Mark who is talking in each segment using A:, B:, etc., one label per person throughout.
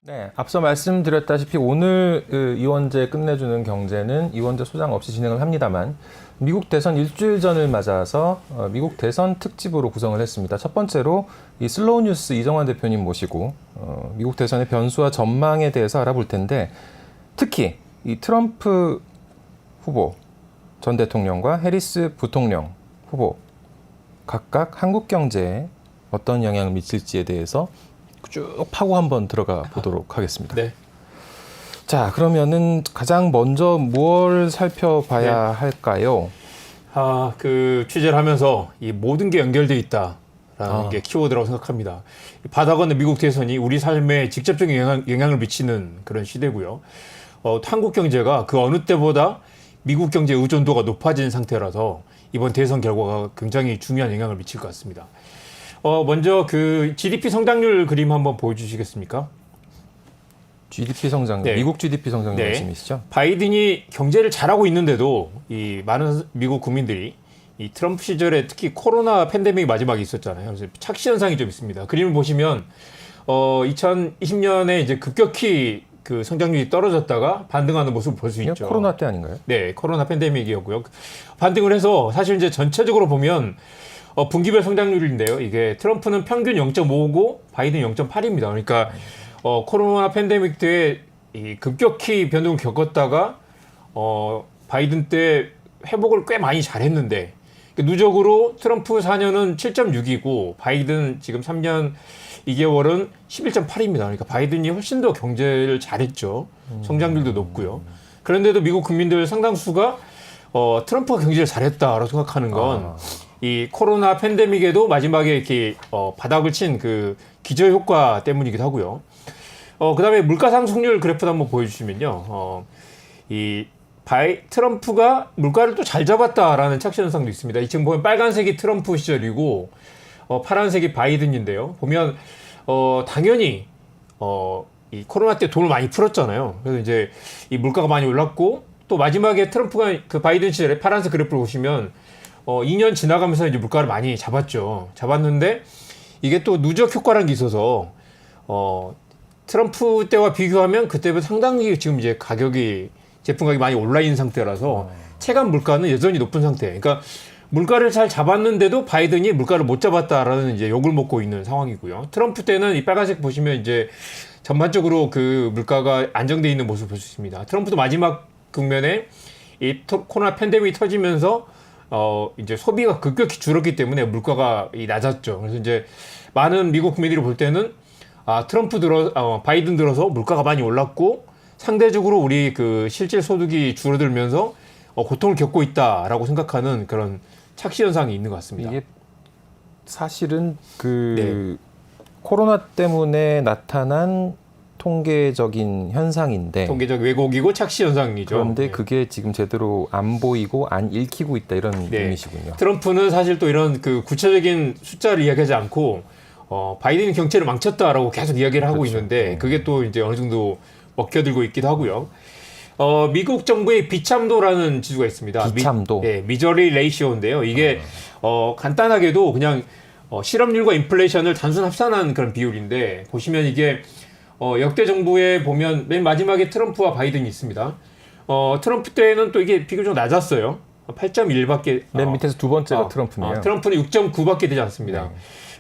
A: 네, 앞서 말씀드렸다시피 오늘 이원재 끝내주는 경제는 이원재 소장 없이 진행을 합니다만 미국 대선 일주일 전을 맞아서 미국 대선 특집으로 구성을 했습니다. 첫 번째로 이 슬로우 뉴스 이정환 대표님 모시고 미국 대선의 변수와 전망에 대해서 알아볼 텐데 특히 이 트럼프 후보 전 대통령과 해리스 부통령 후보 각각 한국 경제에 어떤 영향을 미칠지에 대해서 쭉 파고 한번 들어가 보도록 하겠습니다.
B: 네.
A: 자, 그러면은 가장 먼저 무엇을 살펴봐야 할까요?
B: 그 취재를 하면서 이 모든 게 연결돼 있다라는 게 키워드라고 생각합니다. 바다건너 미국 대선이 우리 삶에 직접적인 영향을 미치는 그런 시대고요. 한국 경제가 그 어느 때보다 미국 경제 의존도가 높아진 상태라서 이번 대선 결과가 굉장히 중요한 영향을 미칠 것 같습니다. 먼저 그 GDP 성장률 그림 한번 보여주시겠습니까?
A: GDP 성장률,
B: 네.
A: 미국 GDP 성장률
B: 네.
A: 말씀이시죠?
B: 바이든이 경제를 잘하고 있는데도 이 많은 미국 국민들이 이 트럼프 시절에 특히 코로나 팬데믹 마지막에 있었잖아요. 그래서 착시 현상이 좀 있습니다. 그림을 보시면 2020년에 이제 급격히 그 성장률이 떨어졌다가 반등하는 모습을 볼 수 있죠.
A: 코로나 때 아닌가요?
B: 네, 코로나 팬데믹이었고요. 반등을 해서 사실 이제 전체적으로 보면 분기별 성장률인데요. 이게 트럼프는 평균 0.5고 바이든 0.8입니다. 그러니까 코로나 팬데믹 때 이 급격히 변동을 겪었다가 바이든 때 회복을 꽤 많이 잘했는데 누적으로 트럼프 4년은 7.6이고 바이든 지금 3년 2개월은 11.8입니다. 그러니까 바이든이 훨씬 더 경제를 잘했죠. 성장률도 높고요. 그런데도 미국 국민들 상당수가 트럼프가 경제를 잘했다라고 생각하는 건 이 코로나 팬데믹에도 마지막에 이렇게 바닥을 친 그 기저 효과 때문이기도 하고요. 그다음에 물가 상승률 그래프도 한번 보여주시면요. 트럼프가 물가를 또 잘 잡았다라는 착시 현상도 있습니다. 지금 보면 빨간색이 트럼프 시절이고 파란색이 바이든인데요. 보면 당연히 이 코로나 때 돈을 많이 풀었잖아요. 그래서 이제 이 물가가 많이 올랐고 또 마지막에 트럼프가 그 바이든 시절에 파란색 그래프를 보시면 2년 지나가면서 이제 물가를 많이 잡았는데 이게 또 누적 효과라는 게 있어서 트럼프 때와 비교하면 그때보다 상당히 지금 이제 제품 가격이 많이 올라 있는 상태라서 체감 물가는 여전히 높은 상태. 그러니까 물가를 잘 잡았는데도 바이든이 물가를 못 잡았다라는 이제 욕을 먹고 있는 상황이고요. 트럼프 때는 이 빨간색 보시면 이제 전반적으로 그 물가가 안정돼 있는 모습을 볼 수 있습니다. 트럼프도 마지막 국면에 이 코로나 팬데믹이 터지면서 이제 소비가 급격히 줄었기 때문에 물가가 낮았죠. 그래서 이제 많은 미국 국민들이 볼 때는 바이든 들어서 물가가 많이 올랐고 상대적으로 우리 그 실질 소득이 줄어들면서 고통을 겪고 있다라고 생각하는 그런 착시 현상이 있는 것 같습니다.
A: 이게 사실은 코로나 때문에 나타난 통계적인 현상인데
B: 통계적 왜곡이고 착시 현상이죠.
A: 그런데 그게 지금 제대로 안 보이고 안 읽히고 있다 이런 의미시군요.
B: 트럼프는 사실 또 이런 그 구체적인 숫자를 이야기하지 않고 바이든이 경제를 망쳤다라고 계속 이야기를 하고 있는데 그게 또 이제 어느 정도 먹혀들고 있기도 하고요. 미국 정부의 비참도라는 지수가 있습니다.
A: 비참도.
B: 미저리 레이시오인데요. 이게 간단하게도 그냥 실업률과 인플레이션을 단순 합산한 그런 비율인데 보시면 이게 역대 정부에 보면 맨 마지막에 트럼프와 바이든이 있습니다. 트럼프 때는 또 이게 비교적 낮았어요. 8.1밖에.
A: 맨 밑에서 두 번째가 트럼프네요.
B: 트럼프는 6.9밖에 되지 않습니다.
A: 네.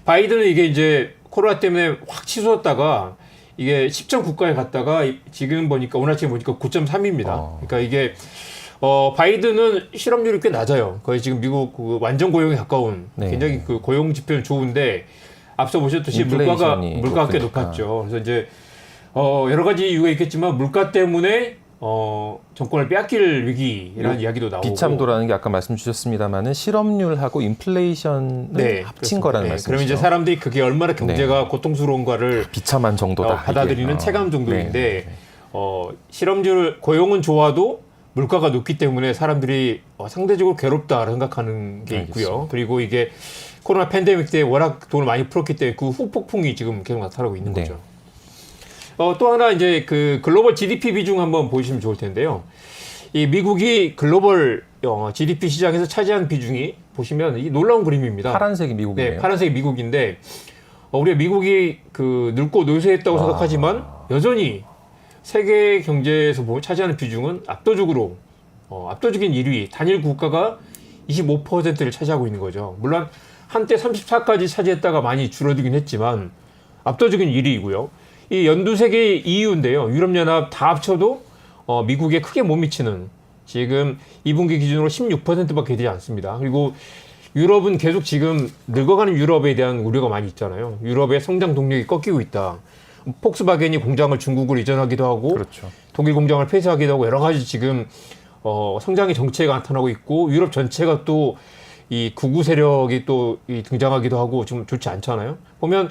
B: 바이든은 이게 이제 코로나 때문에 확 치솟았다가 이게 10.9까지 갔다가 지금 보니까 오늘 아침에 보니까 9.3입니다. 그러니까 이게 바이든은 실업률이 꽤 낮아요. 거의 지금 미국 그 완전 고용에 가까운 굉장히 그 고용 지표는 좋은데 앞서 보셨듯이 물가가 꽤 높았죠. 그래서 이제 여러 가지 이유가 있겠지만 물가 때문에 정권을 빼앗길 위기라는 이야기도 나오고
A: 비참도라는 게 아까 말씀 주셨습니다만은 실업률하고 인플레이션을 합친 거라는 말씀이시죠.
B: 그럼 이제 사람들이 그게 얼마나 경제가 고통스러운가를
A: 비참한 정도다
B: 받아들이는 체감 정도인데 실업률 고용은 좋아도 물가가 높기 때문에 사람들이 상대적으로 괴롭다라고 생각하는 게 있고요. 그리고 이게 코로나 팬데믹 때 워낙 돈을 많이 풀었기 때문에 그 후폭풍이 지금 계속 나타나고 있는 거죠. 또 하나 이제 그 글로벌 GDP 비중 한번 보시면 좋을 텐데요. 이 미국이 글로벌 GDP 시장에서 차지한 비중이 보시면 이 놀라운 그림입니다.
A: 파란색이 미국이네요.
B: 네, 파란색이 미국인데 우리가 미국이 그 늙고 노쇠했다고 생각하지만 여전히 세계 경제에서 차지하는 비중은 압도적으로 압도적인 1위 단일 국가가 25%를 차지하고 있는 거죠. 물론 한때 34까지 차지했다가 많이 줄어들긴 했지만 압도적인 1위이고요. 이 연두세계 EU인데요. 유럽연합 다 합쳐도 미국에 크게 못 미치는 지금 2분기 기준으로 16%밖에 되지 않습니다. 그리고 유럽은 계속 지금 늙어가는 유럽에 대한 우려가 많이 있잖아요. 유럽의 성장 동력이 꺾이고 있다. 폭스바겐이 공장을 중국으로 이전하기도 하고
A: 그렇죠.
B: 독일 공장을 폐쇄하기도 하고 여러 가지 지금 성장의 정체가 나타나고 있고 유럽 전체가 또 이 극우 세력이 또 등장하기도 하고 좀 좋지 않잖아요. 보면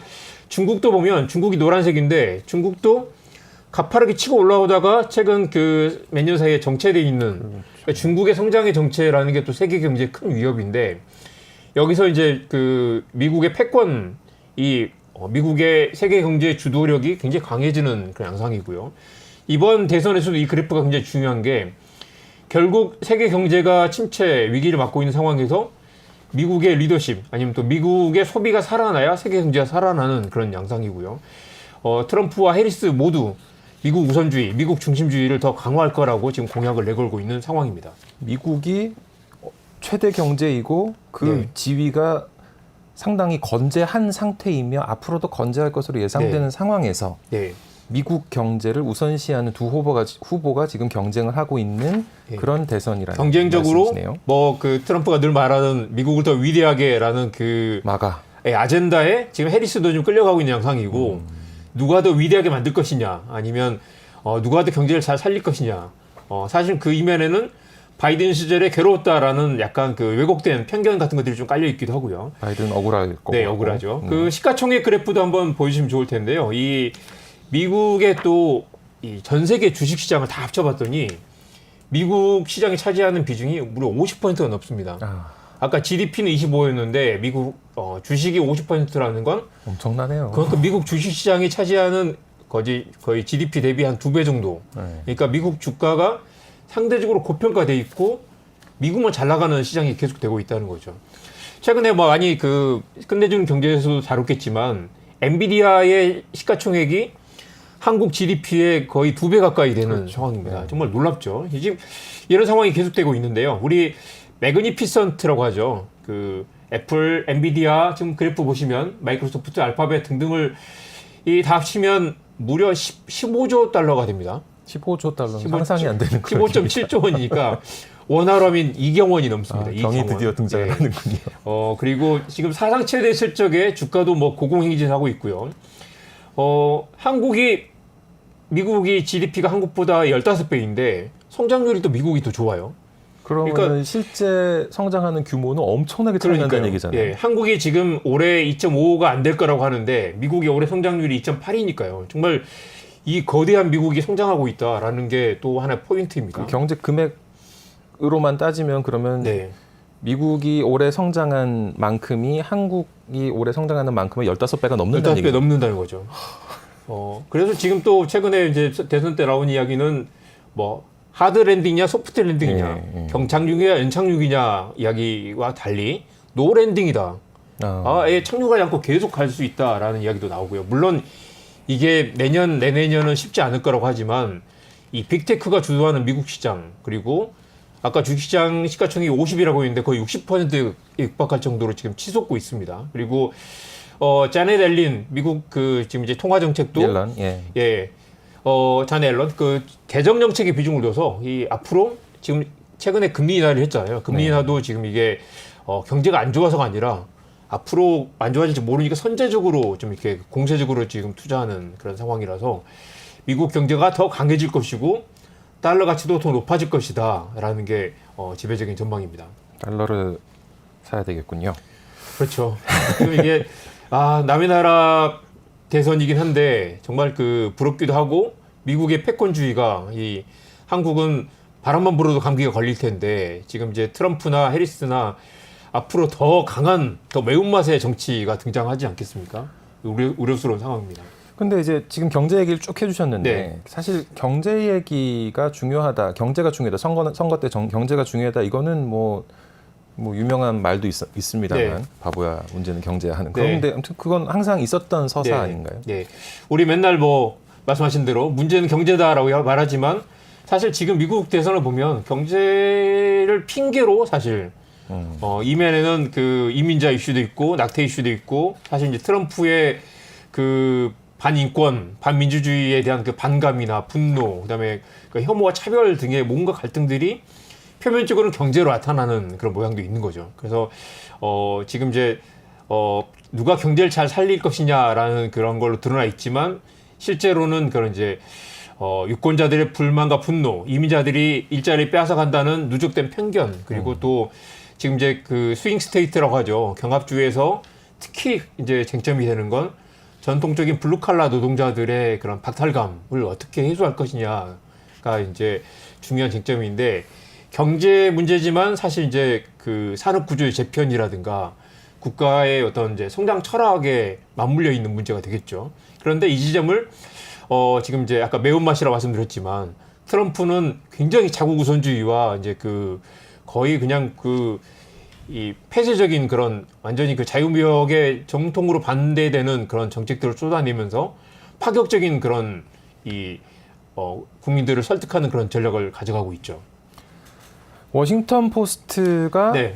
B: 중국도 보면 중국이 노란색인데 중국도 가파르게 치고 올라오다가 최근 그 몇 년 사이에 정체돼 있는 그러니까 중국의 성장의 정체라는 게 또 세계 경제의 큰 위협인데 여기서 이제 그 미국의 패권 미국의 세계 경제 주도력이 굉장히 강해지는 그런 양상이고요. 이번 대선에서도 이 그래프가 굉장히 중요한 게 결국 세계 경제가 침체 위기를 맞고 있는 상황에서 미국의 리더십 아니면 또 미국의 소비가 살아나야 세계 경제가 살아나는 그런 양상이고요. 트럼프와 해리스 모두 미국 우선주의, 미국 중심주의를 더 강화할 거라고 지금 공약을 내걸고 있는 상황입니다.
A: 미국이 최대 경제이고 그
B: 네.
A: 지위가 상당히 건재한 상태이며 앞으로도 건재할 것으로 예상되는
B: 네.
A: 상황에서
B: 네.
A: 미국 경제를 우선시하는 두 후보가 지금 경쟁을 하고 있는
B: 예.
A: 그런 대선이라는
B: 경쟁적으로
A: 말씀이시네요.
B: 뭐 그 트럼프가 늘 말하는 미국을 더 위대하게라는 그
A: 마가.
B: 아젠다에 지금 해리스도 좀 끌려가고 있는 양상이고 누가 더 위대하게 만들 것이냐 아니면 누가 더 경제를 잘 살릴 것이냐 사실 그 이면에는 바이든 시절에 괴로웠다라는 약간 그 왜곡된 편견 같은 것들이 좀 깔려 있기도 하고요.
A: 바이든 억울할 거고.
B: 네, 억울하죠. 그 시가총액 그래프도 한번 보여주시면 좋을 텐데요. 이 미국의 또 이 전 세계 주식 시장을 다 합쳐봤더니 미국 시장이 차지하는 비중이 무려 50%가 넘습니다. 아까 GDP는 25였는데 미국 주식이 50%라는 건
A: 엄청나네요.
B: 그만큼 미국 주식 시장이 차지하는 거의 GDP 대비 한 2배 정도.
A: 네.
B: 그러니까 미국 주가가 상대적으로 고평가돼 있고 미국만 잘 나가는 시장이 계속되고 있다는 거죠. 최근에 뭐 많이 그 끝내주는 경제에서도 다뤘겠지만 엔비디아의 시가총액이 한국 GDP의 거의 2배 가까이 되는
A: 그렇죠.
B: 상황입니다.
A: 네.
B: 정말 놀랍죠. 지금 이런 상황이 계속되고 있는데요. 우리 매그니피선트라고 하죠. 그 애플, 엔비디아 지금 그래프 보시면 마이크로소프트, 알파벳 등등을 다 합치면 무려 15조 달러가 됩니다.
A: 15조 달러는 상상이 안 되는 거예요.
B: 15.7조 원이니까 원화로면 2경원이 넘습니다.
A: 경이
B: 2경원.
A: 드디어 등장을
B: 네.
A: 하는군요.
B: 그리고 지금 사상 최대 실적에 주가도 뭐 고공행진하고 있고요. 한국이 미국이 GDP가 한국보다 15배인데 성장률이 또 미국이 더 좋아요.
A: 그러면
B: 그러니까-
A: 실제 성장하는 규모는 엄청나게 차이 난다는
B: 그러니까요.
A: 얘기잖아요.
B: 예, 한국이 지금 올해 2.55가 안 될 거라고 하는데 미국이 올해 성장률이 2.8이니까요. 정말 이 거대한 미국이 성장하고 있다라는 게 또 하나의 포인트입니다.
A: 그 경제 금액으로만 따지면 그러면
B: 네.
A: 미국이 올해 성장한 만큼이 한국이 올해 성장하는 만큼의 15배가 넘는다는
B: 15배
A: 얘기죠.
B: 넘는다는 거죠. 그래서 지금 또 최근에 이제 대선 때 나온 이야기는 뭐 하드 랜딩이냐 소프트 랜딩이냐
A: 예.
B: 경착륙이냐 연착륙이냐 이야기와 달리 노 랜딩이다. 아예 착륙하지 않고 계속 갈 수 있다라는 이야기도 나오고요. 물론 이게 내년은 쉽지 않을 거라고 하지만 이 빅테크가 주도하는 미국 시장 그리고 아까 주식시장 시가총액이 50이라고 했는데 거의 60%에 육박할 정도로 지금 치솟고 있습니다. 그리고 자넷 앨런 미국 그 지금 이제 통화 정책도
A: 옐런, 예.
B: 예. 자넷 앨런 그 재정 정책에 비중을 둬서 이 앞으로 지금 최근에 금리 인하를 했잖아요. 금리
A: 네.
B: 인하도 지금 이게 경제가 안 좋아서가 아니라 앞으로 안 좋아질지 모르니까 선제적으로 좀 이렇게 공세적으로 지금 투자하는 그런 상황이라서 미국 경제가 더 강해질 것이고 달러 가치도 더 높아질 것이다라는 게 지배적인 전망입니다.
A: 달러를 사야 되겠군요.
B: 그렇죠. 지금 이게 남의 나라 대선이긴 한데 정말 그 부럽기도 하고 미국의 패권주의가 이 한국은 바람만 불어도 감기가 걸릴 텐데 지금 이제 트럼프나 해리스나 앞으로 더 강한 더 매운맛의 정치가 등장하지 않겠습니까? 우려스러운 상황입니다.
A: 근데 이제 지금 경제 얘기를 쭉 해주셨는데
B: 네.
A: 사실 경제 얘기가 중요하다, 경제가 중요하다, 선거 때 경제가 중요하다 이거는 뭐 뭐 유명한 말도 있습니다만
B: 네.
A: 바보야 문제는 경제야 하는
B: 네.
A: 그런데 아무튼 그건 항상 있었던 서사
B: 네.
A: 아닌가요?
B: 네. 우리 맨날 뭐 말씀하신 대로 문제는 경제다라고 말하지만 사실 지금 미국 대선을 보면 경제를 핑계로 사실 이면에는 그 이민자 이슈도 있고 낙태 이슈도 있고 사실 이제 트럼프의 그 반인권, 반민주주의에 대한 그 반감이나 분노, 그다음에 그 혐오와 차별 등의 뭔가 갈등들이 표면적으로는 경제로 나타나는 그런 모양도 있는 거죠. 그래서 지금 이제 누가 경제를 잘 살릴 것이냐라는 그런 걸로 드러나 있지만 실제로는 그런 이제 유권자들의 불만과 분노, 이민자들이 일자리 빼앗아 간다는 누적된 편견, 그리고 또 지금 이제 그 스윙 스테이트라고 하죠. 경합주에서 특히 이제 쟁점이 되는 건 전통적인 블루칼라 노동자들의 그런 박탈감을 어떻게 해소할 것이냐가 이제 중요한 쟁점인데 경제 문제지만 사실 이제 그 산업 구조의 재편이라든가 국가의 어떤 이제 성장 철학에 맞물려 있는 문제가 되겠죠. 그런데 이 지점을 지금 이제 아까 매운맛이라고 말씀드렸지만 트럼프는 굉장히 자국 우선주의와 이제 그 거의 그냥 그 이 폐쇄적인 그런 완전히 그 자유무역에 정통으로 반대되는 그런 정책들을 쏟아내면서 파격적인 그런 이 국민들을 설득하는 그런 전략을 가져가고 있죠.
A: 워싱턴 포스트가
B: 네.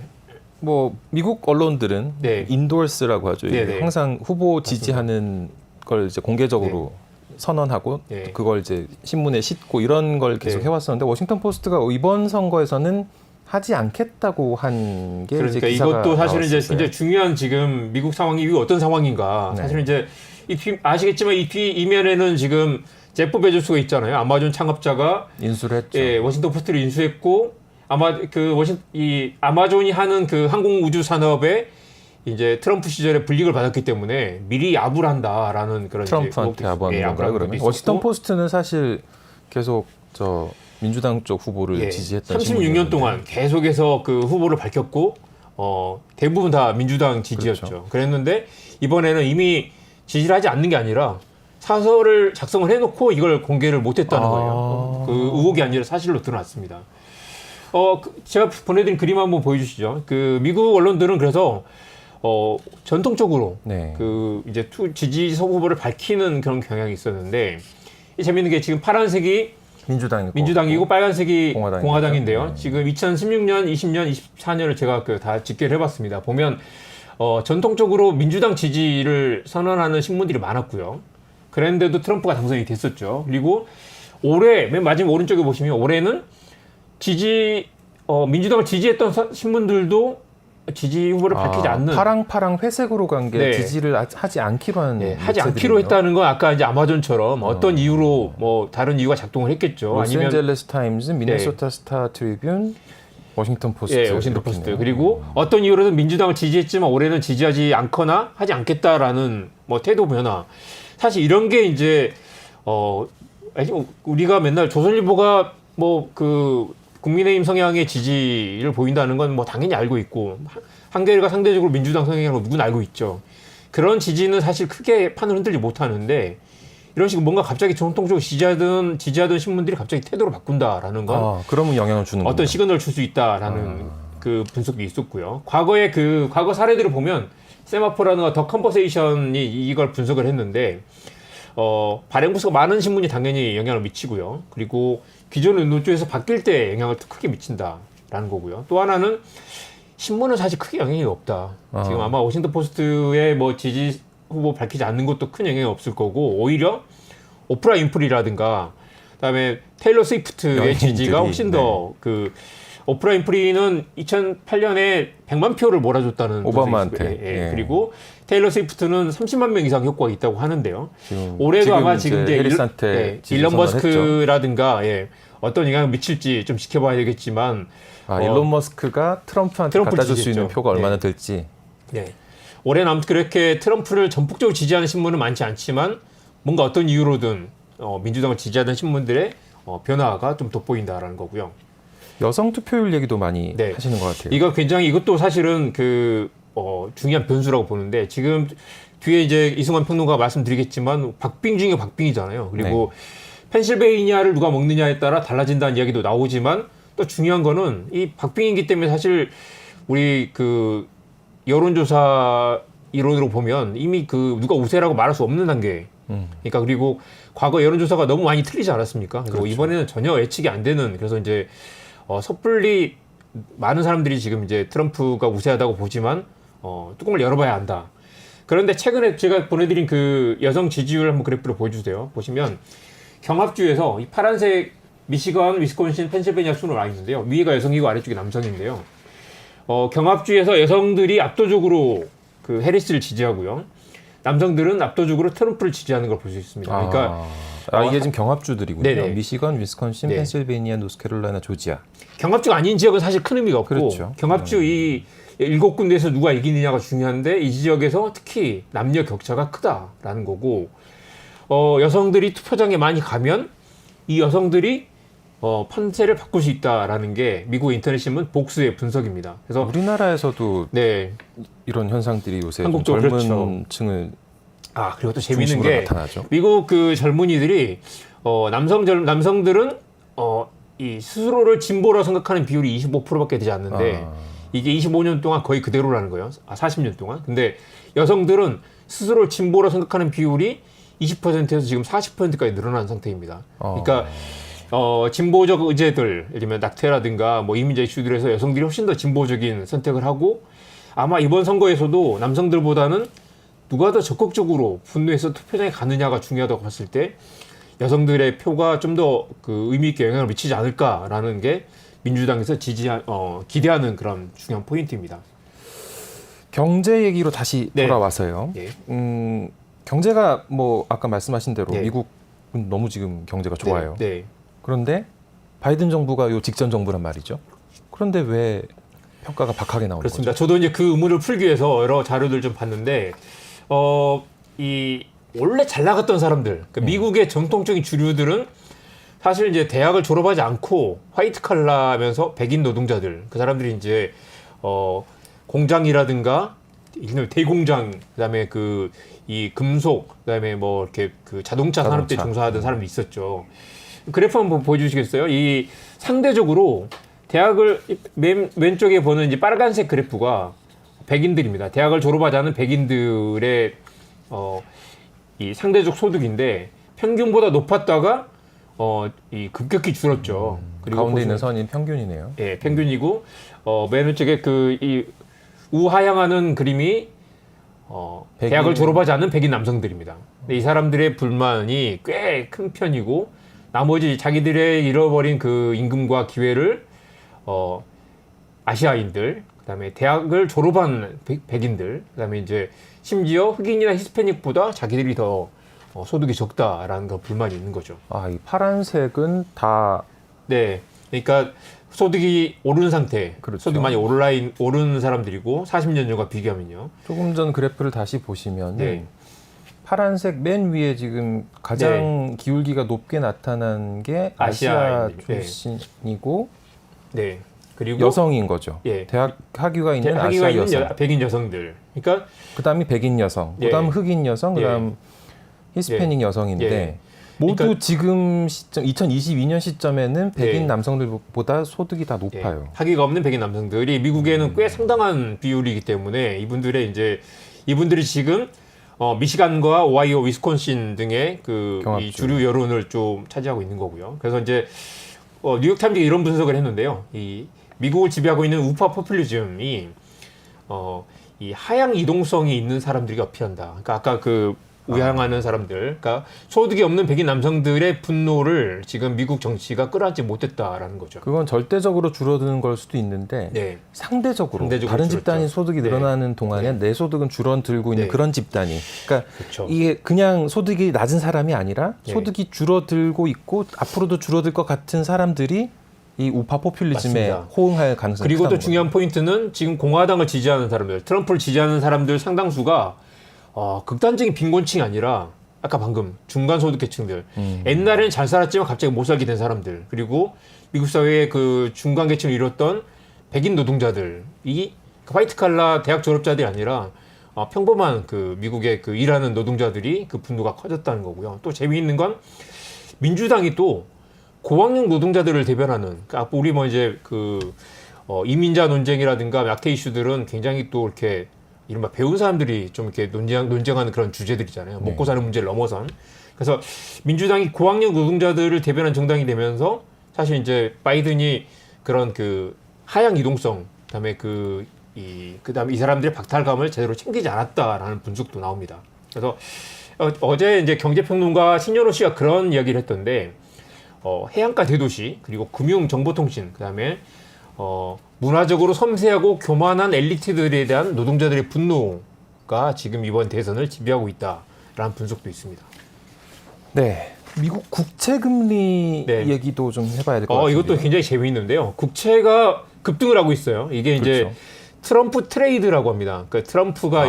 A: 뭐 미국 언론들은
B: 네.
A: 인도어스라고 하죠.
B: 네, 네.
A: 항상 후보 지지하는 걸 이제 공개적으로 선언하고
B: 네.
A: 그걸 이제 신문에 싣고 이런 걸 계속
B: 네.
A: 해왔었는데 워싱턴 포스트가 이번 선거에서는 하지 않겠다고 한 게
B: 그러니까
A: 이제 기사가
B: 이것도 사실은 이제
A: 나왔었어요.
B: 굉장히 중요한 지금 미국 상황이 어떤 상황인가.
A: 네.
B: 사실은 이제 아시겠지만 이면에는 지금 제프 베조스가 있잖아요. 아마존 창업자가
A: 인수를 했죠.
B: 예, 워싱턴 포스트를 인수했고 아마 이 아마존이 하는 그 항공 우주 산업에 이제 트럼프 시절에 불이익을 받았기 때문에 미리 야부를 한다라는 그런
A: 트럼프한테 야부하는 건가요? 그러면 워싱턴 포스트는 사실 계속 저 민주당 쪽 후보를 지지했던
B: 36년 동안 계속해서 그 후보를 밝혔고 대부분 다 민주당 지지였죠.
A: 그렇죠.
B: 그랬는데 이번에는 이미 지지를 하지 않는 게 아니라 사설을 작성을 해놓고 이걸 공개를 못했다는 거예요. 그 의혹이 아니라 사실로 드러났습니다. 제가 보내드린 그림 한번 보여주시죠. 그 미국 언론들은 그래서 전통적으로
A: 네.
B: 그 이제 지지 후보를 밝히는 그런 경향이 있었는데 재밌는 게 지금 파란색이 민주당이고 빨간색이 공화당인데요.
A: 네.
B: 지금 2016년, 20년, 24년을 제가 다 집계를 해봤습니다. 보면 전통적으로 민주당 지지를 선언하는 신문들이 많았고요. 그런데도 트럼프가 당선이 됐었죠. 그리고 올해 맨 마지막 오른쪽에 보시면 올해는 민주당을 지지했던 신문들도 지지 후보를 밝히지 않는
A: 파랑 회색으로 간 게
B: 네.
A: 지지를 하지 않기로 하는
B: 하지 않기로 했다는 건 아까 이제 아마존처럼 어떤 이유로 뭐 다른 이유가 작동을 했겠죠.
A: 로스앤젤레스 타임즈, 미네소타 스타 트리뷴, 워싱턴 포스트.
B: 예, 워싱턴 포스트. 그리고 어떤 이유로든 민주당을 지지했지만 올해는 지지하지 않거나 하지 않겠다라는 뭐 태도 변화. 사실 이런 게 이제 우리가 맨날 조선일보가 뭐 그 국민의힘 성향의 지지를 보인다는 건 뭐 당연히 알고 있고 한겨레가 상대적으로 민주당 성향이라는 거 누구나 알고 있죠. 그런 지지는 사실 크게 판을 흔들지 못하는데 이런 식으로 뭔가 갑자기 전통적으로 지지하던 신문들이 갑자기 태도를 바꾼다라는 건
A: 그러면 영향을 주는
B: 어떤 시그널을 줄 수 있다라는 그 분석도 있었고요. 과거의 과거 사례들을 보면 세마포라든가 더 컨버세이션이 이걸 분석을 했는데 발행 부수가 많은 신문이 당연히 영향을 미치고요. 그리고 기존의 논조에서 바뀔 때 영향을 크게 미친다라는 거고요. 또 하나는 신문은 사실 크게 영향이 없다. 지금 아마 워싱턴 포스트의 뭐 지지 후보 밝히지 않는 것도 큰 영향이 없을 거고 오히려 오프라 윈프리라든가 그다음에 테일러 스위프트의 지지가 훨씬 더 오프라 윈프리는 2008년에 100만 표를 몰아줬다는
A: 오바마한테.
B: 그리고 테일러 스위프트는 30만 명 이상 효과가 있다고 하는데요. 올해도
A: 지금
B: 아마 지금 이제
A: 해리스한테
B: 일론 머스크라든가 어떤 영향을 미칠지 좀 지켜봐야 되겠지만
A: 일론 머스크가 트럼프한테 갖다 줄 수 있는 표가 얼마나 될지.
B: 네. 올해는 아무튼 그렇게 트럼프를 전폭적으로 지지하는 신문은 많지 않지만 뭔가 어떤 이유로든 민주당을 지지하던 신문들의 변화가 좀 돋보인다라는 거고요.
A: 여성 투표율 얘기도 많이 하시는 것 같아요.
B: 이것도 사실은 중요한 변수라고 보는데 지금 뒤에 이제 이승환 평론가가 말씀드리겠지만 박빙 중에 박빙이잖아요. 그리고 펜실베이니아를 누가 먹느냐에 따라 달라진다는 이야기도 나오지만 또 중요한 거는 이 박빙이기 때문에 사실 우리 그 여론조사 이론으로 보면 이미 그 누가 우세라고 말할 수 없는 단계. 그러니까 그리고 과거 여론조사가 너무 많이 틀리지 않았습니까? 그리고
A: 그렇죠.
B: 이번에는 전혀 예측이 안 되는. 그래서 이제 섣불리 많은 사람들이 지금 이제 트럼프가 우세하다고 보지만 뚜껑을 열어봐야 한다. 그런데 최근에 제가 보내드린 그 여성 지지율 한번 그래프를 보여주세요. 보시면 경합주에서 이 파란색 미시건, 위스콘신, 펜실베니아 순으로 나 있는데요. 위가 여성이고 아래쪽이 남성인데요. 경합주에서 여성들이 압도적으로 그 해리스를 지지하고요. 남성들은 압도적으로 트럼프를 지지하는 걸 볼 수 있습니다. 그러니까
A: 이게 지금 경합주들이군요.
B: 네네.
A: 미시건, 위스콘신,
B: 네.
A: 펜실베니아, 노스캐롤라이나, 조지아.
B: 경합주가 아닌 지역은 사실 큰 의미가 없고
A: 그렇죠.
B: 경합주 이 7군데에서 누가 이기느냐가 중요한데 이 지역에서 특히 남녀 격차가 크다라는 거고 여성들이 투표장에 많이 가면 이 여성들이 판세를 바꿀 수 있다라는 게 미국 인터넷 신문 복수의 분석입니다. 그래서
A: 우리나라에서도
B: 네.
A: 이런 현상들이 요새 좀
B: 한국도
A: 젊은
B: 그렇죠.
A: 층을
B: 그리고 또 재미있는
A: 중심으로
B: 게
A: 나타나죠.
B: 미국 그 젊은이들이 남성들은 이 스스로를 진보라고 생각하는 비율이 25%밖에 되지 않는데 이게 25년 동안 거의 그대로라는 거예요. 40년 동안. 근데 여성들은 스스로를 진보라고 생각하는 비율이 20%에서 지금 40%까지 늘어난 상태입니다. 그러니까 진보적 의제들, 예를 들면 낙태라든가 뭐 이민자 이슈들에서 여성들이 훨씬 더 진보적인 선택을 하고 아마 이번 선거에서도 남성들보다는 누가 더 적극적으로 분노해서 투표장에 가느냐가 중요하다고 봤을 때 여성들의 표가 좀 더 그 의미 있게 영향을 미치지 않을까라는 게 민주당에서 기대하는 그런 중요한 포인트입니다.
A: 경제 얘기로 다시
B: 네.
A: 돌아와서요.
B: 예.
A: 경제가 뭐 아까 말씀하신 대로
B: 네.
A: 미국은 너무 지금 경제가 좋아요.
B: 네.
A: 그런데 바이든 정부가 요 직전 정부란 말이죠. 그런데 왜 평가가 박하게 나오는
B: 그렇습니다.
A: 거죠?
B: 저도 이제 그 의문을 풀기 위해서 여러 자료들 좀 봤는데 이 원래 잘 나갔던 사람들, 그러니까 미국의 전통적인 주류들은 사실 이제 대학을 졸업하지 않고 화이트 칼라면서 백인 노동자들, 그 사람들이 이제 공장이라든가 대공장, 그다음에 그 이 금속, 그다음에 뭐 이렇게 그 자동차 산업대 종사하던 사람도 있었죠. 그래프 한번 보여주시겠어요? 이 상대적으로 대학을 맨 왼쪽에 보는 이제 빨간색 그래프가 백인들입니다. 대학을 졸업하지 않은 백인들의 이 상대적 소득인데 평균보다 높았다가 이 급격히 줄었죠. 그리고
A: 가운데 있는 선이 평균이네요.
B: 예, 평균이고 맨 왼쪽에 그 이 우하향하는 그림이 대학을 졸업하지 않은 백인 남성들입니다. 근데 이 사람들의 불만이 꽤 큰 편이고 나머지 자기들의 잃어버린 그 임금과 기회를 아시아인들, 그다음에 대학을 졸업한 백인들, 그다음에 이제 심지어 흑인이나 히스패닉보다 자기들이 더 소득이 적다라는 거 불만이 있는 거죠.
A: 이 파란색은 다
B: 네, 그러니까 소득이 오른 상태,
A: 그렇죠.
B: 소득이 많이 오른 사람들이고 40년 전과 비교하면요.
A: 조금 전 그래프를 다시 보시면
B: 네.
A: 파란색 맨 위에 지금 가장 기울기가 높게 나타난 게 아시아
B: 아시아인들.
A: 출신이고
B: 네, 그리고
A: 여성인 거죠.
B: 예.
A: 대학 학위가 있는
B: 학위가
A: 아시아
B: 있는
A: 여성.
B: 백인 여성들. 그러니까
A: 그다음이 백인 여성,
B: 예.
A: 그다음 흑인 여성,
B: 예.
A: 그다음 히스패닉 여성인데
B: 예.
A: 모두
B: 그러니까
A: 지금 시점 2022년 시점에는 백인
B: 예.
A: 남성들보다 소득이 다 높아요.
B: 학위가 없는 백인 남성들이 미국에는 꽤 상당한 비율이기 때문에 이분들이 지금 미시간과 오하이오, 위스콘신 등의 그 이 주류 여론을 좀 차지하고 있는 거고요. 그래서 이제 뉴욕 타임즈가 이런 분석을 했는데요. 이 미국을 지배하고 있는 우파 포퓰리즘이 이 하향 이동성이 있는 사람들이 어필한다. 그러니까 아까 그 우향하는 사람들, 그러니까 소득이 없는 백인 남성들의 분노를 지금 미국 정치가 끌어안지 못했다라는 거죠.
A: 그건 절대적으로 줄어드는 걸 수도 있는데
B: 네.
A: 상대적으로 다른
B: 줄었죠.
A: 집단이 소득이 늘어나는
B: 네.
A: 동안에 내 소득은 줄어들고 있는
B: 네.
A: 그런 집단이, 그러니까
B: 그렇죠.
A: 이게 그냥 소득이 낮은 사람이 아니라
B: 네.
A: 소득이 줄어들고 있고 앞으로도 줄어들 것 같은 사람들이 이 우파 포퓰리즘에
B: 맞습니다.
A: 호응할 가능성이
B: 그리고 또
A: 크다는
B: 중요한 포인트는 지금 공화당을 지지하는 사람들, 트럼프를 지지하는 사람들 상당수가 극단적인 빈곤층이 아니라 아까 방금 중간소득계층들, 옛날에는 잘 살았지만 갑자기 못 살게 된 사람들, 그리고 미국 사회의 그 중간계층을 이뤘던 백인 노동자들, 이 화이트 칼라 대학 졸업자들이 아니라 평범한 그 미국의 그 일하는 노동자들이 그 분노가 커졌다는 거고요. 또 재미있는 건 민주당이 또 고학력 노동자들을 대변하는, 우리 뭐 이제 그 이민자 논쟁이라든가 약태 이슈들은 굉장히 또 이렇게 이른바 배운 사람들이 좀 이렇게 논쟁하는 그런 주제들이잖아요.
A: 네.
B: 먹고 사는 문제를 넘어선. 그래서 민주당이 고학력 노동자들을 대변한 정당이 되면서 사실 이제 바이든이 그런 그 하향 이동성, 그다음에 그다음에 이 사람들의 박탈감을 제대로 챙기지 않았다라는 분석도 나옵니다. 그래서 어제 이제 경제평론가 신현호 씨가 그런 이야기를 했던데 해안가 대도시 그리고 금융 정보통신 그다음에 문화적으로 섬세하고 교만한 엘리트들에 대한 노동자들의 분노가 지금 이번 대선을 지배하고 있다라는 분석도 있습니다.
A: 네. 미국 국채 금리
B: 네.
A: 얘기도 좀 해봐야 될 것 같아요.
B: 이것도 굉장히 재미있는데요. 국채가 급등을 하고 있어요. 이게 이제
A: 그렇죠.
B: 트럼프 트레이드라고 합니다. 그러니까 트럼프가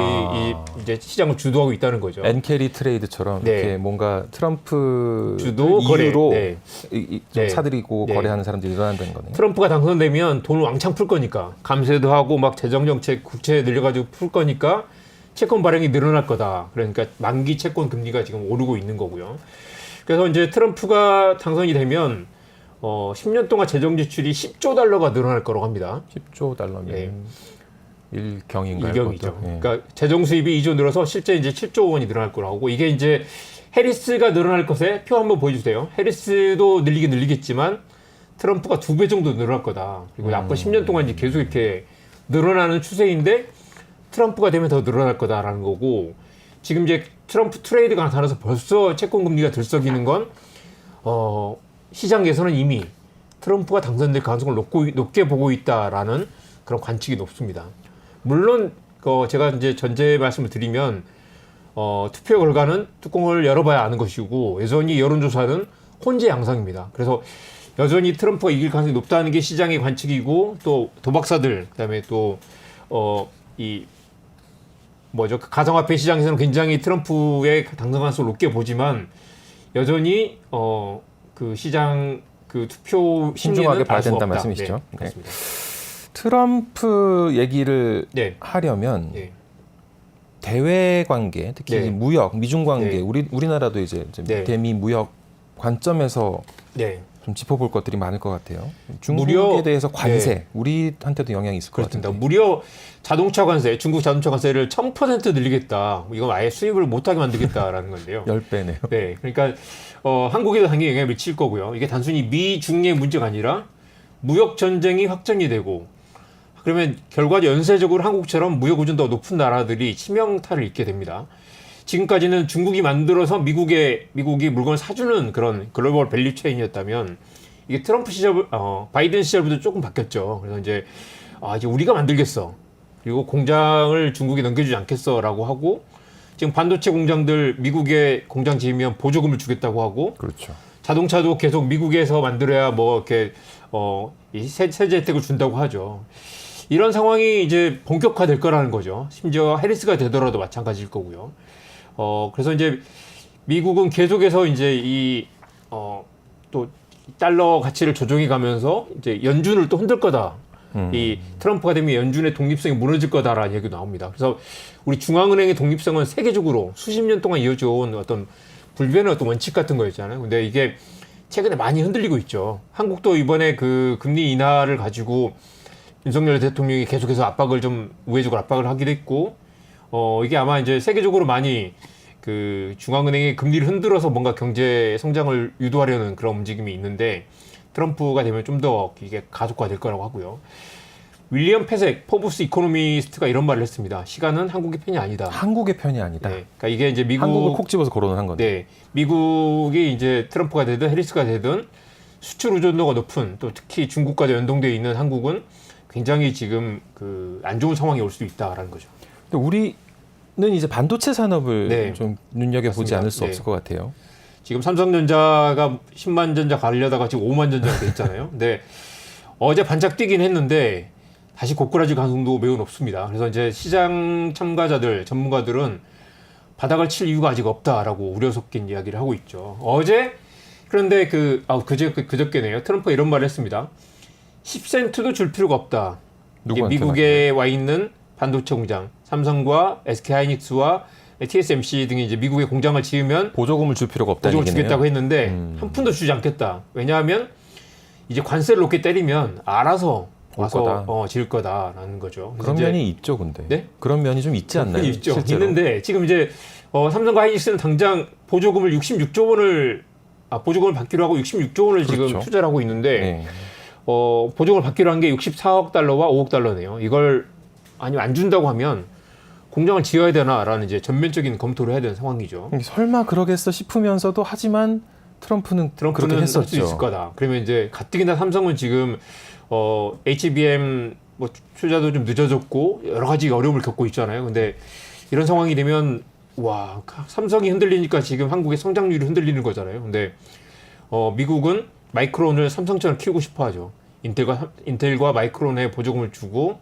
B: 이제 시장을 주도하고 있다는 거죠.
A: 엔캐리 트레이드처럼
B: 네.
A: 이렇게 뭔가 트럼프
B: 주도 거래.
A: 이유로
B: 네.
A: 좀
B: 네.
A: 사들이고
B: 네.
A: 거래하는 사람들이 일어난다는 거네요.
B: 트럼프가 당선되면 돈을 왕창 풀 거니까 감세도 하고 막 재정정책 국채 늘려가지고 풀 거니까 채권 발행이 늘어날 거다. 그러니까 만기 채권 금리가 지금 오르고 있는 거고요. 그래서 이제 트럼프가 당선이 되면 10년 동안 재정 지출이 10조 달러가 늘어날 거라고 합니다.
A: 10조 달러면
B: 네.
A: 일경인가요?
B: 일경이죠.
A: 그것도? 예.
B: 그러니까 재정 수입이 2조 늘어서 실제 이제 7조 원이 늘어날 거라고 하고 이게 이제 해리스가 늘어날 것에 표 한번 보여주세요. 해리스도 늘리겠지만 트럼프가 2배 정도 늘어날 거다. 그리고 앞으로 10년 동안 이제 계속 이렇게 늘어나는 추세인데 트럼프가 되면 더 늘어날 거다라는 거고 지금 이제 트럼프 트레이드가 나타나서 벌써 채권 금리가 들썩이는 건 시장에서는 이미 트럼프가 당선될 가능성을 높게 보고 있다라는 그런 관측이 높습니다. 물론 제가 이제 전제 말씀을 드리면 투표 결과는 뚜껑을 열어봐야 아는 것이고 여전히 여론조사는 혼재 양상입니다. 그래서 여전히 트럼프가 이길 가능성이 높다는 게 시장의 관측이고 또 도박사들 그다음에 또 그 가상화폐 시장에서는 굉장히 트럼프의 당선 가능성을 높게 보지만 여전히 그 시장 그 투표
A: 신중하게
B: 심리는
A: 봐야
B: 알 수
A: 된다
B: 없다.
A: 말씀이시죠?
B: 네, 그렇습니다.
A: 트럼프 얘기를
B: 네.
A: 하려면
B: 네.
A: 대외 관계, 특히
B: 네.
A: 무역, 미중 관계,
B: 네.
A: 우리나라도 이제
B: 네.
A: 대미 무역 관점에서
B: 네.
A: 좀 짚어볼 것들이 많을 것 같아요. 중국에
B: 무려-
A: 대해서 관세,
B: 네.
A: 우리한테도 영향이 있을 것
B: 그렇습니다.
A: 같은데.
B: 무려 자동차 관세, 중국 자동차 관세를 1000% 늘리겠다. 이건 아예 수입을 못하게 만들겠다라는 건데요.
A: 10배네요.
B: 네, 그러니까 한국에도 당연히 영향을 미칠 거고요. 이게 단순히 미중의 문제가 아니라 무역 전쟁이 확전이 되고 그러면 결과적으로 연쇄적으로 한국처럼 무역 의존도가 높은 나라들이 치명타를 입게 됩니다. 지금까지는 중국이 만들어서 미국이 물건을 사주는 그런 글로벌 밸류 체인이었다면 이게 트럼프 시절, 바이든 시절부터 조금 바뀌었죠. 그래서 이제 우리가 만들겠어. 그리고 공장을 중국에 넘겨주지 않겠어라고 하고 지금 반도체 공장들 미국에 공장 지으면 보조금을 주겠다고 하고
A: 그렇죠.
B: 자동차도 계속 미국에서 만들어야 뭐 이렇게 이 세제 혜택을 준다고 하죠. 이런 상황이 이제 본격화될 거라는 거죠. 심지어 해리스가 되더라도 마찬가지일 거고요. 그래서 이제 미국은 계속해서 이제 또 달러 가치를 조정해 가면서 이제 연준을 또 흔들 거다. 이 트럼프가 되면 연준의 독립성이 무너질 거다라는 얘기도 나옵니다. 그래서 우리 중앙은행의 독립성은 세계적으로 수십 년 동안 이어져 온 어떤 불변의 어떤 원칙 같은 거였잖아요. 근데 이게 최근에 많이 흔들리고 있죠. 한국도 이번에 그 금리 인하를 가지고 윤석열 대통령이 계속해서 우회적으로 압박을 하기도 했고, 이게 아마 이제 세계적으로 많이 그 중앙은행의 금리를 흔들어서 뭔가 경제 성장을 유도하려는 그런 움직임이 있는데, 트럼프가 되면 좀 더 이게 가속화될 거라고 하고요. 윌리엄 페색 포브스 이코노미스트가 이런 말을 했습니다. 시간은 한국의 편이 아니다.
A: 한국의 편이 아니다.
B: 네, 그러니까 이게 이제
A: 한국을 콕 집어서 거론을 한 건데.
B: 네, 미국이 이제 트럼프가 되든 해리스가 되든 수출 의존도가 높은 또 특히 중국과도 연동되어 있는 한국은 굉장히 지금 그 안 좋은 상황이 올 수 있다라는 거죠.
A: 근데 우리는 이제 반도체 산업을
B: 네.
A: 좀 눈여겨보지
B: 맞습니다.
A: 않을 수
B: 네.
A: 없을 것 같아요.
B: 지금 삼성전자가 10만 전자 가려다가 지금 5만 전자가 돼 있잖아요. 근데 어제 반짝 뛰긴 했는데 다시 고꾸라질 가능성도 매우 높습니다. 그래서 이제 시장 참가자들, 전문가들은 바닥을 칠 이유가 아직 없다라고 우려 섞인 이야기를 하고 있죠. 그런데 그저께네요. 트럼프가 이런 말을 했습니다. 10센트도 줄 필요가 없다. 이게 미국에 와 있는 반도체 공장, 삼성과 SK하이닉스와 TSMC 등이 이제 미국에 공장을 지으면
A: 보조금을 줄 필요가 없다는
B: 보조금을
A: 얘기네요.
B: 주겠다고 했는데 한 푼도 주지 않겠다. 왜냐하면 이제 관세를 높게 때리면 알아서 와서 지을 거다라는 거죠.
A: 그런
B: 이제,
A: 면이 있죠, 근데.
B: 네?
A: 그런 면이 좀 있지 않나요?
B: 있죠.
A: 실제로?
B: 있는데 지금 이제 삼성과 하이닉스는 당장 보조금을 66조 원을 보조금을 받기로 하고 66조 원을 지금
A: 그렇죠.
B: 투자를 하고 있는데
A: 네.
B: 보조금을 받기로 한 게 64억 달러와 5억 달러네요. 이걸 아니면 안 준다고 하면 공장을 지어야 되나라는 이제 전면적인 검토를 해야 되는 상황이죠.
A: 설마 그러겠어 싶으면서도 하지만 트럼프는 그렇게
B: 할
A: 했었죠.
B: 수 있을 거다. 그러면 이제 가뜩이나 삼성은 지금 HBM 뭐 투자도 좀 늦어졌고 여러 가지 어려움을 겪고 있잖아요. 근데 이런 상황이 되면 와 삼성이 흔들리니까 지금 한국의 성장률이 흔들리는 거잖아요. 근데 미국은 마이크론을 삼성처럼 키우고 싶어하죠. 인텔과 마이크론에 보조금을 주고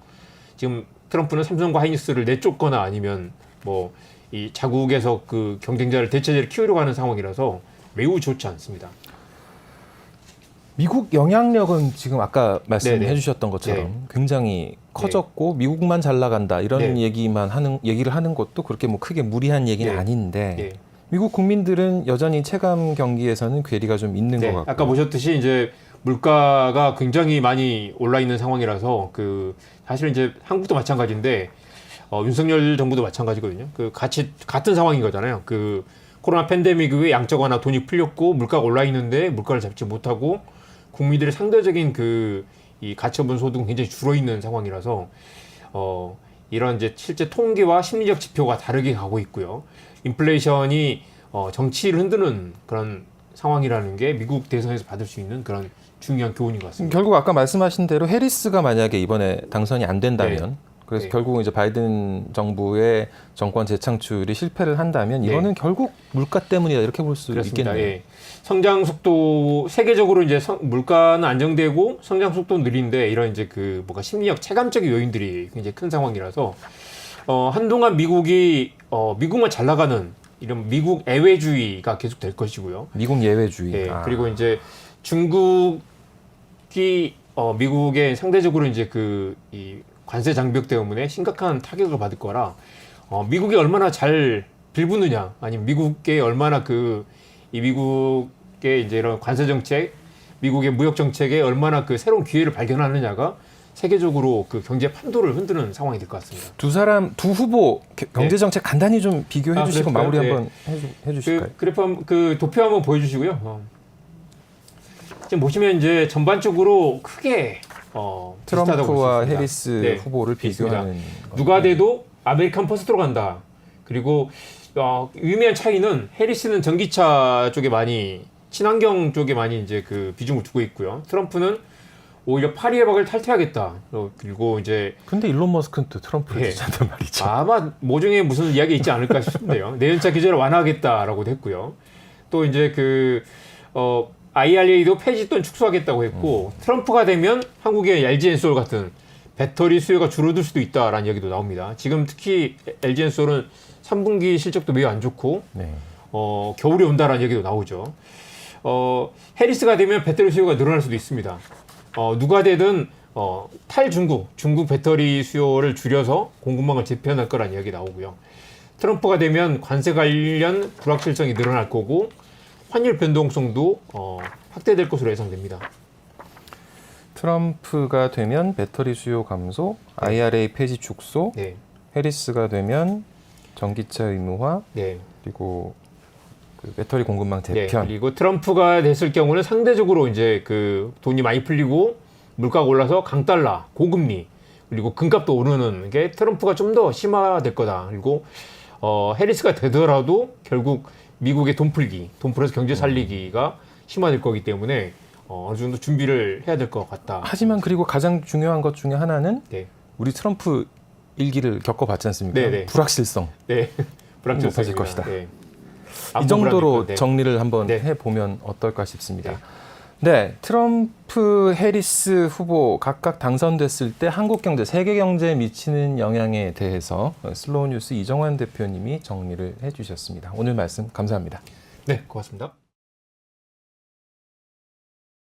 B: 지금 트럼프는 삼성과 하이닉스를 내쫓거나 아니면 뭐 이 자국에서 그 경쟁자를 대체제를 키우려고 하는 상황이라서 매우 좋지 않습니다.
A: 미국 영향력은 지금 아까 말씀해
B: 네네.
A: 주셨던 것처럼
B: 네.
A: 굉장히 커졌고 미국만 잘 나간다 이런
B: 네.
A: 얘기를 하는 것도 그렇게 뭐 크게 무리한 얘기는
B: 네.
A: 아닌데
B: 예.
A: 미국 국민들은 여전히 체감 경기에서는 괴리가 좀 있는
B: 네,
A: 것 같고
B: 아까 보셨듯이 이제 물가가 굉장히 많이 올라 있는 상황이라서 사실은 이제 한국도 마찬가지인데 윤석열 정부도 마찬가지거든요. 같은 상황인 거잖아요. 코로나 팬데믹 이후에 양적 완화 돈이 풀렸고 물가가 올라 있는데 물가를 잡지 못하고 국민들의 상대적인 이 가처분 소득은 굉장히 줄어 있는 상황이라서 이런 이제 실제 통계와 심리적 지표가 다르게 가고 있고요. 인플레이션이 정치를 흔드는 그런 상황이라는 게 미국 대선에서 받을 수 있는 그런 중요한 교훈인 것 같습니다.
A: 결국 아까 말씀하신 대로 해리스가 만약에 이번에 당선이 안 된다면 그래서
B: 네.
A: 결국은 이제 바이든 정부의 정권 재창출이 실패를 한다면 이거는 결국 물가 때문이다 이렇게 볼 수
B: 그렇습니다.
A: 있겠네요.
B: 예. 성장 속도 세계적으로 이제 물가는 안정되고 성장 속도는 느린데 이런 이제 뭔가 심리적 체감적인 요인들이 굉장히 큰 상황이라서 한동안 미국만 잘 나가는 이런 미국 애외주의가 계속 될 것이고요.
A: 미국 예외주의.
B: 예. 그리고 이제 중국이 미국의 상대적으로 이제 이 관세 장벽 때문에 심각한 타격을 받을 거라 미국이 얼마나 잘 빌붙느냐 아니면 미국에 얼마나 이 미국의 이제 이런 관세 정책, 미국의 무역 정책에 얼마나 새로운 기회를 발견하느냐가 세계적으로 경제 판도를 흔드는 상황이 될 것 같습니다.
A: 두 후보 경제 정책 간단히 좀 비교해 주시고
B: 그럴까요?
A: 마무리
B: 네.
A: 한번 해 주실까요?
B: 그래프 도표 한번 보여주시고요. 지금 보시면 이제 전반적으로 크게 비슷하다고 볼수
A: 트럼프와
B: 있습니다.
A: 해리스 후보를 비교하는
B: 누가 돼도 아메리칸 퍼스트로 간다. 그리고 유의미한 차이는 해리스는 전기차 쪽에 많이 친환경 쪽에 많이 이제 비중을 두고 있고요. 트럼프는 오히려 파리의 벽을 탈퇴하겠다. 그리고 이제
A: 근데 일론 머스크는 또 트럼프를 지지한단 말이죠.
B: 아마 모종의 무슨 이야기 있지 않을까 싶은데요. 내연차 규제를 완화하겠다라고도 했고요. 또 이제 IRA도 폐지 또는 축소하겠다고 했고 트럼프가 되면 한국의 LG엔솔 같은 배터리 수요가 줄어들 수도 있다라는 이야기도 나옵니다. 지금 특히 LG엔솔은 3분기 실적도 매우 안 좋고
A: 네.
B: 겨울이 온다라는 얘기도 나오죠. 해리스가 되면 배터리 수요가 늘어날 수도 있습니다. 누가 되든 중국 배터리 수요를 줄여서 공급망을 재편할 거라는 이야기 나오고요. 트럼프가 되면 관세 관련 불확실성이 늘어날 거고 환율 변동성도 확대될 것으로 예상됩니다.
A: 트럼프가 되면 배터리 수요 감소, IRA 폐지 축소,
B: 네.
A: 해리스가 되면 전기차 의무화,
B: 네.
A: 그리고 배터리 공급망
B: 네.
A: 재편.
B: 그리고 트럼프가 됐을 경우는 상대적으로 이제 돈이 많이 풀리고 물가가 올라서 강달러, 고금리, 그리고 금값도 오르는 게 트럼프가 좀 더 심화될 거다. 그리고 해리스가 되더라도 결국 미국의 돈 풀어서 경제 살리기가 심화될 거기 때문에 어느 정도 준비를 해야 될 것 같다.
A: 하지만 그리고 가장 중요한 것 중에 하나는
B: 네.
A: 우리 트럼프 일기를 겪어봤지 않습니까?
B: 네네.
A: 불확실성.
B: 네.
A: 높아질 것이다.
B: 네.
A: 이 정도로
B: 네.
A: 정리를 한번
B: 네.
A: 해보면 어떨까 싶습니다. 네, 트럼프, 해리스 후보 각각 당선됐을 때 한국 경제, 세계 경제에 미치는 영향에 대해서 슬로우 뉴스 이정환 대표님이 정리를 해주셨습니다. 오늘 말씀 감사합니다.
B: 네, 고맙습니다.